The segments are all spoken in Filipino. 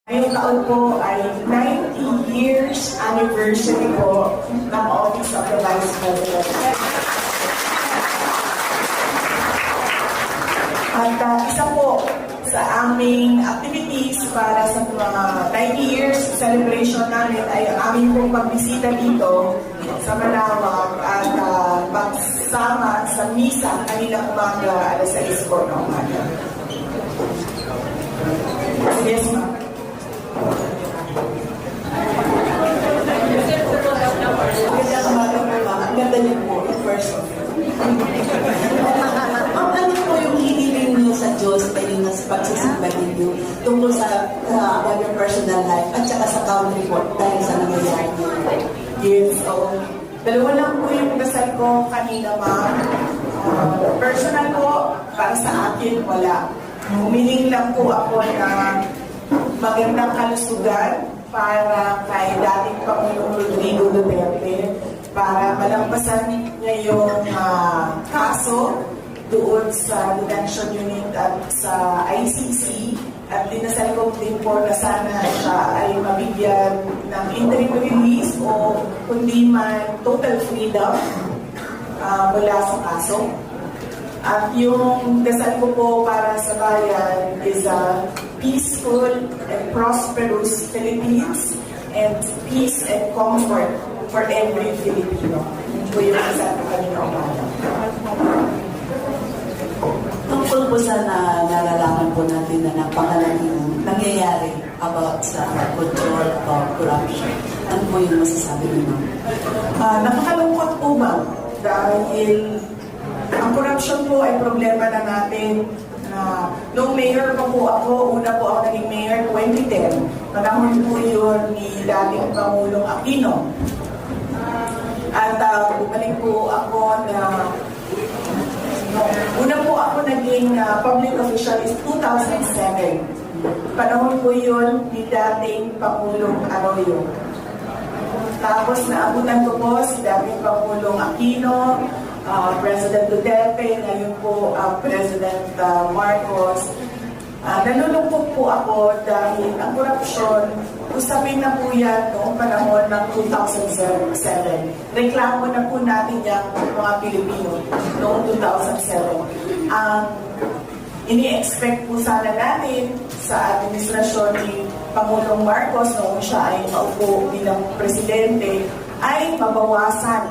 Ngayong taon po ay 90 years anniversary po ng Office of the Vice President. At isa po sa aming activities para sa mga 90 years celebration namin ay ang aming pong pagbisita dito sa Malawag at pagsama sa misa kanina umaga alas 6 po ng umaga. Yes, ma'am. Ang ganda niyo po, in person. Ano po yung hiniling niyo sa Diyos pa yung pagsisimba ninyo tungkol sa about your personal life at saka sa country po dahil sa nangyayari niyo? Yes, so dalawa lang po yung dasal ko kanina, ma'am. Personal po, para sa akin, wala. Humiling lang po ako na magandang kalusugan para kay dating Pangulong Rodrigo Duterte para malampasan niya yung kaso doon sa detention unit at sa ICC at dinasal ko din po na sana siya ay mabigyan ng interim release o kundi man total freedom mula sa kaso. At yung dasal ko po para sa bayan is a peaceful and prosperous Philippines and peace and comfort for every Filipino. Yun po yung dasal ko kanina umaga. Tungkol po sa nalalaman po natin na napakalaking nangyayari about sa control about corruption. Ano po yung masasabi niyo? Nakakalungkot po, ma'am, dahil ang corruption po ay problema na natin. Noong mayor pa po ako, una po ako naging mayor 2010. Panahon po yun ni dating Pangulong Aquino. At bumalik po ako na una po ako naging public official is 2007. Panahon po yun ni dating Pangulong Arroyo. Tapos naabutan ko po si dating Pangulong Aquino, President Duterte, ngayon po President Marcos. Nalulungkot po ako dahil ang korupsyon, usapin na po yan noong panahon ng 2007. Reklamo na po natin yan mga Pilipino noong 2007. Ang ini-expect po sana natin sa administrasyon ni Pangulong Marcos noong siya ay maupo bilang presidente ay mabawasan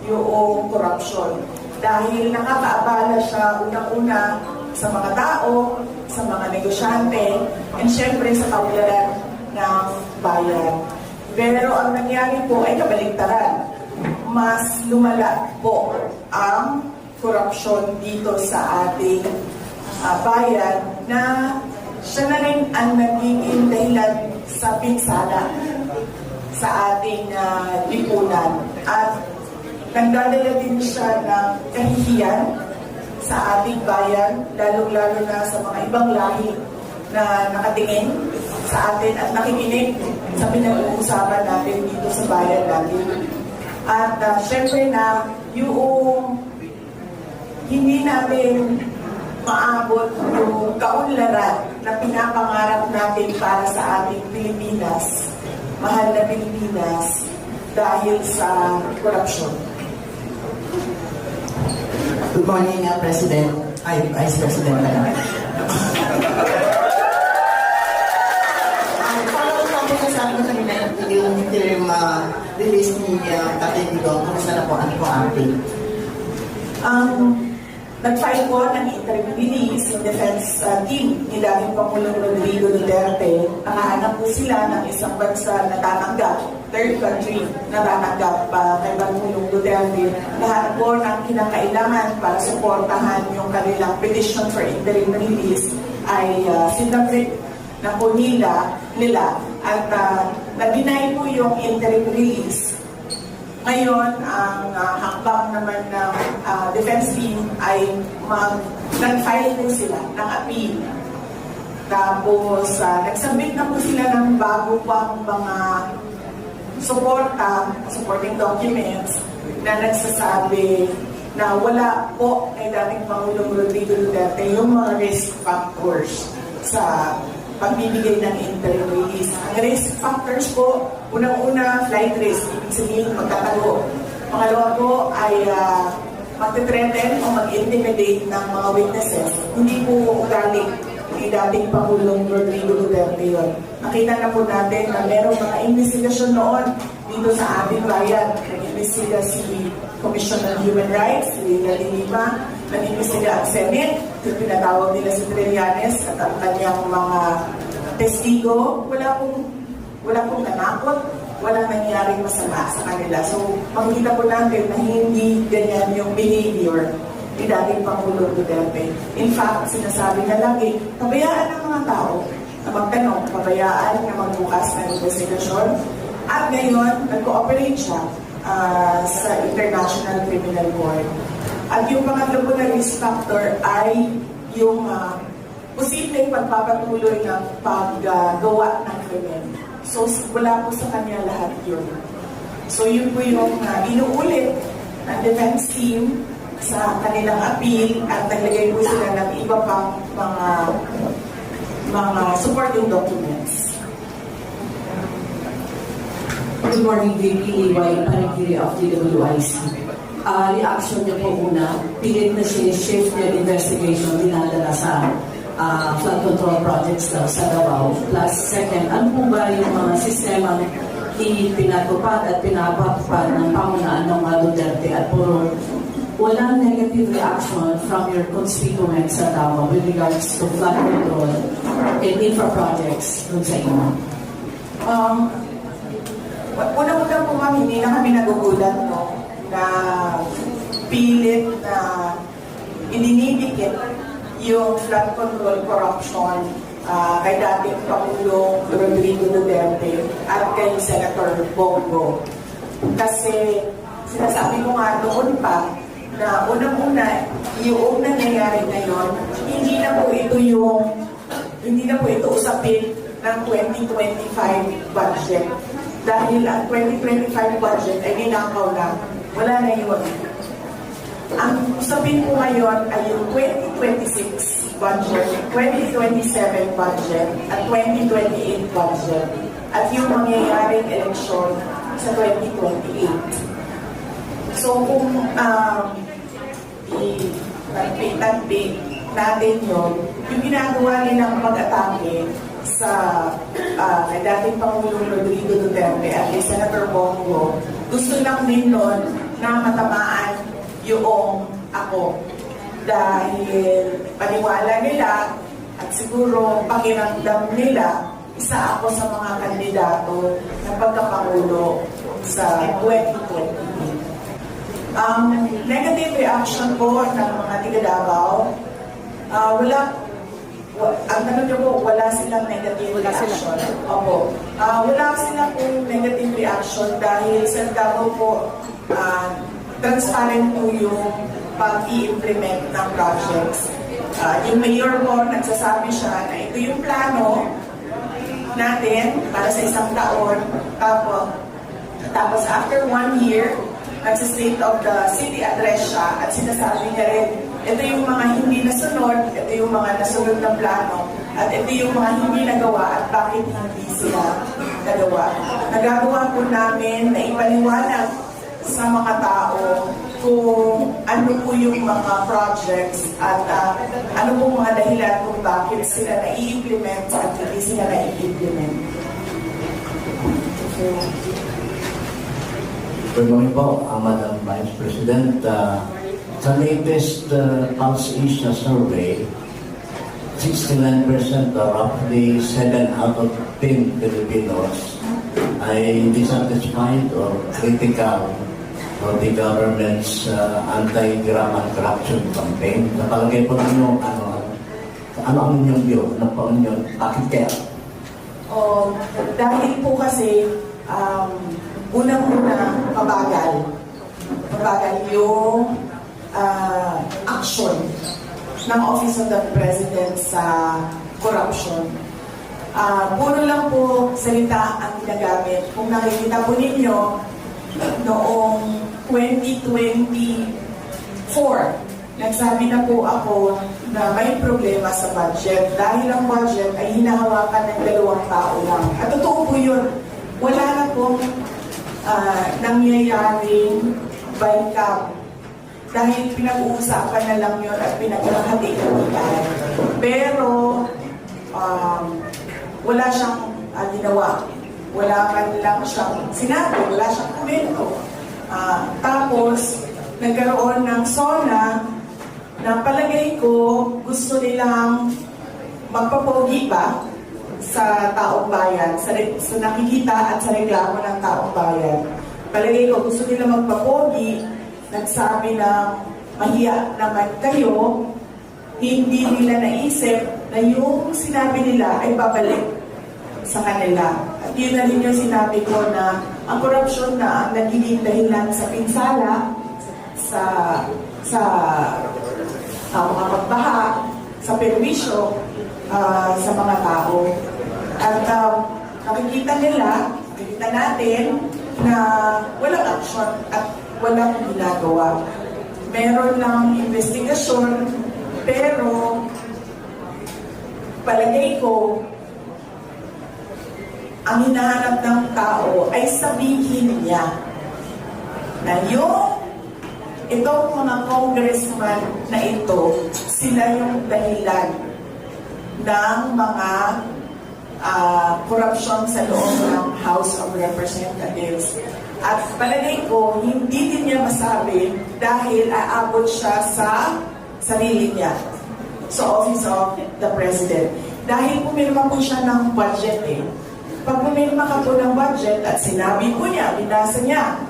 yung corruption. Dahil nakakaabala siya unang-una sa mga tao, sa mga negosyante, and syempre sa kaunlaran ng bayan. Pero ang nangyari po ay kabaligtaran. Mas lumala po ang corruption dito sa ating bayan na siya na rin ang nagiging dahilan sa pinsala sa ating lipunan. At nagdadala din siya ng kahihiyan sa ating bayan, lalong-lalo na sa mga ibang lahi na nakatingin sa atin at nakikinig sa pinag-uusapan natin dito sa bayan natin. At syempre na yung hindi natin maabot yung kaunlaran na pinapangarap natin para sa ating Pilipinas, mahal na Pilipinas, dahil sa korupsyon. Good morning, President. Vice President. Follow up po sa sabi ko kanina yung interim release ni Tatay Digong. Kumusta na po? Ano po update? Nag-file po ng interim release yung defense team ni dating Pangulong Rodrigo Duterte. Nakahanap po sila ng isang bansa na tatanggap, third country na tatanggap kay Pangulong Duterte. Lahat po ng kinakailangan para suportahan yung kanilang petition for interim release ay sinabit na po nila at na-deny po yung interim release. Ngayon, ang hakbang naman ng defense team ay nag-file po sila ng appeal. Tapos, nagsubmit na po sila ng bago pang mga supporting documents na nagsasabi na wala po kay dating Pangulong Rodrigo Duterte yung mga risk factors sa pagbibigay ng interim release. factors po, unang-una, flight risk, ibig sabihin magtatago. Pangalawa po ay magte-threaten o mag-intimidate ng mga witnesses. Hindi po ugali ni dating Pangulong Rodrigo Duterte yun. Nakita na po natin na merong mga investigasyon noon dito sa ating bayan. Nag-investiga si Commission on Human Rights, si Lina de Lima, nag-investiga ang Senate, yung pinatawag nila si Trillanes at ang kanyang mga testigo. Wala pong nanakot, walang nangyaring masama sa kanila. So, makikita po natin na hindi ganyan yung behavior ni dating Pangulong Duterte. In fact, sinasabi na lagi, pabayaan ng mga tao na magtanong, pabayaan na magbukas ng investigasyon. At ngayon, nag-cooperate siya sa International Criminal Court. At yung pangatlo po na risk factor ay yung posibleng pagpapatuloy ng paggawa ng krimen. So, wala po sa kanya lahat yun. So, yun po yung inuulit ng defense team sa kanilang appeal at naglagay po sila ng iba pang mga supporting documents. Good morning, VP EY, Panagiri of DWIC. Reaction niyo po una, pilit na shift yung investigation dinadala sa flood control projects daw sa Davao. Plus, second, ano po ba yung mga sistema ipinatupad at pinapatupad ng pamunaan ng mga Duterte at puro walang negative reaction from your constituents sa Davao with regards to flood control and infra projects dun sa inyo? Una-una po ma'am, hindi na kami nagugulat na pilit na ininidikit yung flood control corruption kay dating Pangulong Rodrigo Duterte at kay Senator Bongo. Kasi sinasabi ko nga noon pa na unang-una, yung nangyayari ngayon, hindi na po ito usapin ng 2025 budget. Dahil ang 2025 budget ay ninakaw na, wala na yun. Ang usapin po ngayon ay yung 2026 budget, 2027 budget, at 2028 budget, at yung mangyayaring eleksyon sa 2028. So kung i-tagpay natin yun, yung ginagawa nilang pag-atake sa kay dating Pangulong Rodrigo Duterte at kay Senator Bongo, gusto lang din nun na matamaan yung ako. Dahil paniwala nila at siguro pakiramdam nila, isa ako sa mga kandidato ng pagkapangulo sa 2028. Negative reaction po ng mga tiga Davao, ang tanong niyo po, wala silang negative reaction. Opo. Wala silang negative reaction dahil sa Davao po, transparent po yung pag-i-implement ng projects. Yung mayor po, nagsasabi siya na ito yung plano natin para sa isang taon. Tapos after 1 year, nagsa-state of the city address siya at sinasabi niya rin, ito yung mga hindi nasunod, ito yung mga nasunod na plano, at ito yung mga hindi nagawa at bakit hindi sila nagawa. Nagagawa po namin na ipaliwanag sa mga tao kung ano po yung mga projects at ano po mga dahilan kung bakit sila na-i-implement at hindi sila na-i-implement. Good morning po, Madam Vice President. Sa latest Pulse Asia survey, 69% or roughly 7 out of 10 Filipinos ay dissatisfied or critical of the government's anti-grammar corruption campaign. Napalagay po ninyo, ano ang inyong view? Ano po ninyo? Bakit kaya? Dahil po kasi unang-una, mabagal yung action ng Office of the President sa corruption. Puro lang po salita ang ginagamit. Kung nakikita po ninyo, noong 2024, nagsabi na po ako na may problema sa budget dahil ang budget ay hinahawakan ng 2 tao lang. At totoo po po yun. Wala na pong nangyayaring bycam. Dahil pinag-uusapan na lang yun at pinag-hati-hatian. Pero, wala siyang ginawa. Wala man lang siyang sinabi, wala siyang komento. Tapos, nagkaroon ng SONA na palagay ko gusto nilang magpapogi pa sa taong bayan, sa nakikita at sa reklamo ng taong bayan. Palagay ko gusto nila magpapogi, nagsabi na mahiya naman kayo, hindi nila naisip na yung sinabi nila ay babalik sa kanila. At yun na rin yung sinabi ko na ang korupsyon na ang nagiging dahilan sa pinsala, sa mga pagbaha, sa perwisyo, sa mga tao. At nakikita natin na walang action at walang ginagawa. Meron ng investigasyon, pero palagay ko, ang hinahanap ng tao ay sabihin niya na itong mga congressman na ito, sila yung dahilan ng mga korupsyon sa loob ng House of Representatives. At palagay ko, hindi din niya masabi dahil aabot siya sa sarili niya, sa Office of the President. Dahil pumirma po siya ng budget Pag pumirma ka po ng budget at sinabi po niya, binasa niya,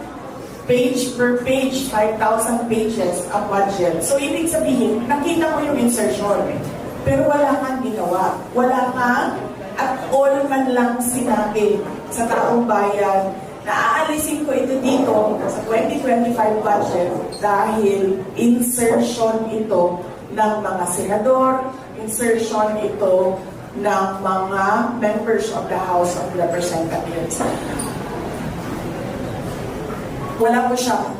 page per page, 5,000 pages ang budget. So, ibig sabihin, nakita mo yung insertion. Pero wala kang ginawa. Wala kang at all man lang sinabi sa taong bayan na aalisin ko ito dito sa 2025 budget dahil insertion ito ng mga senador, insertion ito ng mga members of the House of Representatives. Wala po siyang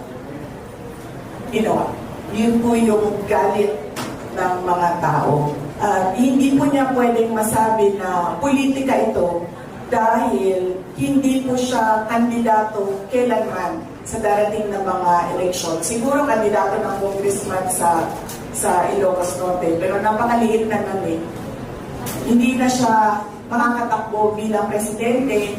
ginawa. Yun po yung galit ng mga tao. Hindi po niya pwedeng masabi na politika ito dahil hindi po siya kandidato kailanman sa darating na mga eleksyon. Siguro kandidato ng congressman sa Ilocos Norte, pero napakaliit na nun Hindi na siya makakatakbo bilang presidente,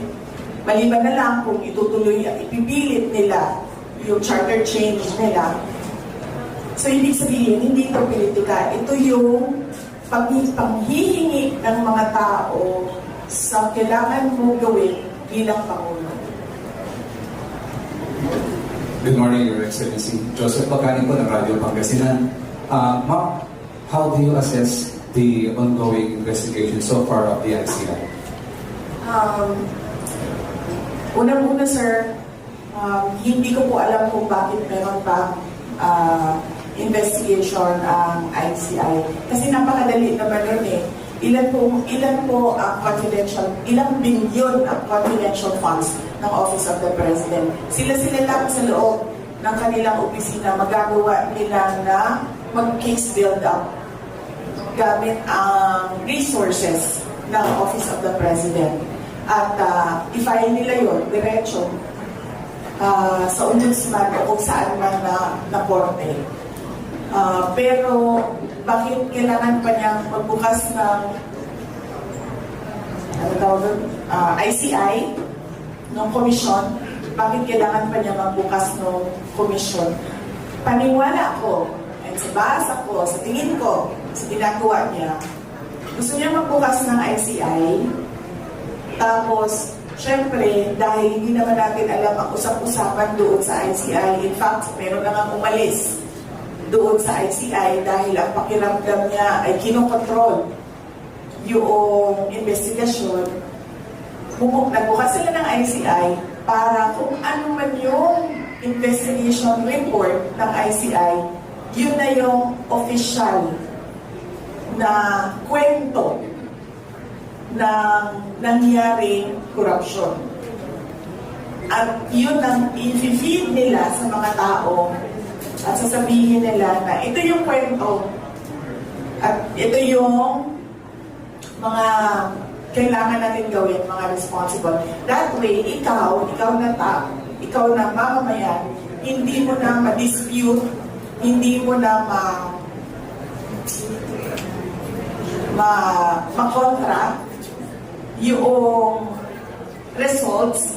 maliban na lang kung itutuloy at ipipilit nila yung charter change nila. So, ibig sabihin, hindi ito politika. Ito yung panghihingi ng mga tao sa kailangan mo gawin bilang Pangulo. Good morning, Your Excellency. Joseph Pagani po ng Radio Pangasinan. Ma'am, how do you assess the ongoing investigation so far of the ICI? Unang-una, sir, hindi ko po alam kung bakit meron pa investigation ang ICI. Kasi napakadali naman nun Ilan po ang confidential, ilang bilyon ang confidential funds ng Office of the President. Sila lang sa loob ng kanilang opisina magagawa nila na mag-case build-up gamit ang resources ng Office of the President. At i-file nila yun, diretso, sa ombudsman o kung saan man na korte. Pero bakit kailangan pa niyang magbukas ng ICI, ng komisyon? Bakit kailangan pa niya magbukas ng komisyon? Paniwala ko, at sa basa ko, sa tingin ko, sa ginagawa niya, gusto niya magbukas ng ICI, tapos, syempre, dahil hindi naman natin alam ang usap-usapan doon sa ICI, in fact, meron na nga umalis doon sa ICI dahil ang pakiramdam niya ay kinokontrol yung investigasyon. Nagbukas sila ng ICI para kung ano man yung investigation report ng ICI, yun na yung official na kwento ng nangyaring korupsyon. At yun ang i-feed nila sa mga tao at sasabihin nila na ito yung kwento at ito yung mga kailangan natin gawin, mga responsible. That way, ikaw na mamamayan, hindi mo na ma-dispute, hindi mo na ma-contra yung results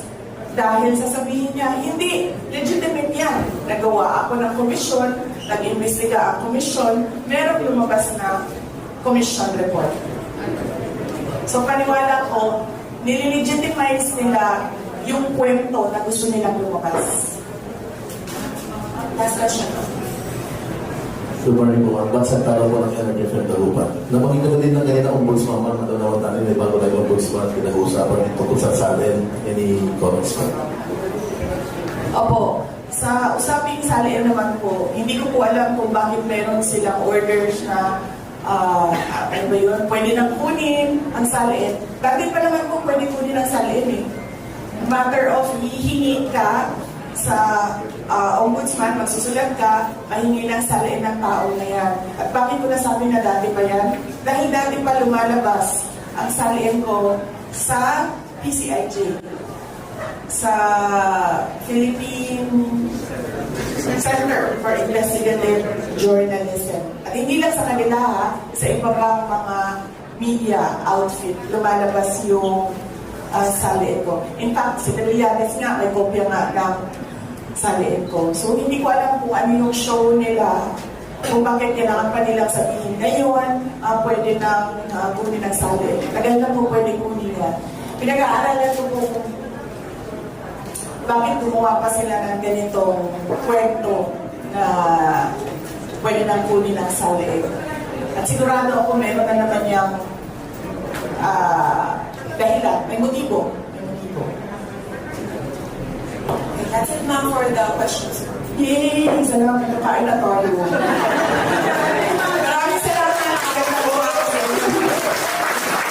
dahil sasabihin niya, hindi, legitimate yan. Nagawa ako ng komisyon, nag-imbestiga ang komisyon, merong lumabas na commission report. So paniwala ko, nililegitimize nila yung kwento na gusto nilang lumabas. Last question. Good morning po, ma'am. Bansang taraw po ng Energy Firm Dagupan. Nabanggit na din ng kanina ombudsman, ma'am, at naman tayo may bago tayong ombudsman, pinag-uusapan tungkol sa salin, any comments, ma'am? Opo, sa usaping salin naman po, hindi ko po alam kung bakit meron silang orders na ano ba yun, pwede nang kunin ang salin. Dati pa naman po pwede kunin ang salin eh. Matter of hihingi ka sa ombudsman, magsusulat ka, mahingi ng salin ng tao na yan. At bakit ko nasabi na dati pa yan? Dahil dati pa lumalabas ang salin ko sa PCIJ, sa Philippine Center for Investigative Journalism. At hindi lang sa kanila ha, sa iba pang mga media outfit, lumalabas yung salin ko. In fact, si Trillanes nga, may kopya nga ng salin ko. So, hindi ko alam kung ano yung show nila, kung bakit kailangan pa nilang sabihin ngayon, pwede nang kunin ng salin. Tagal na po pwede kunin yan. Pinag-aaralan ko po kung bakit gumawa pa sila ng ganitong kwento na pwede nang kunin ng salin. At sigurado ako meron na naman yung dahilan, may motibo. Okay, that's it, ma'am, for the questions. Yay! Salamat, nakain na tayo.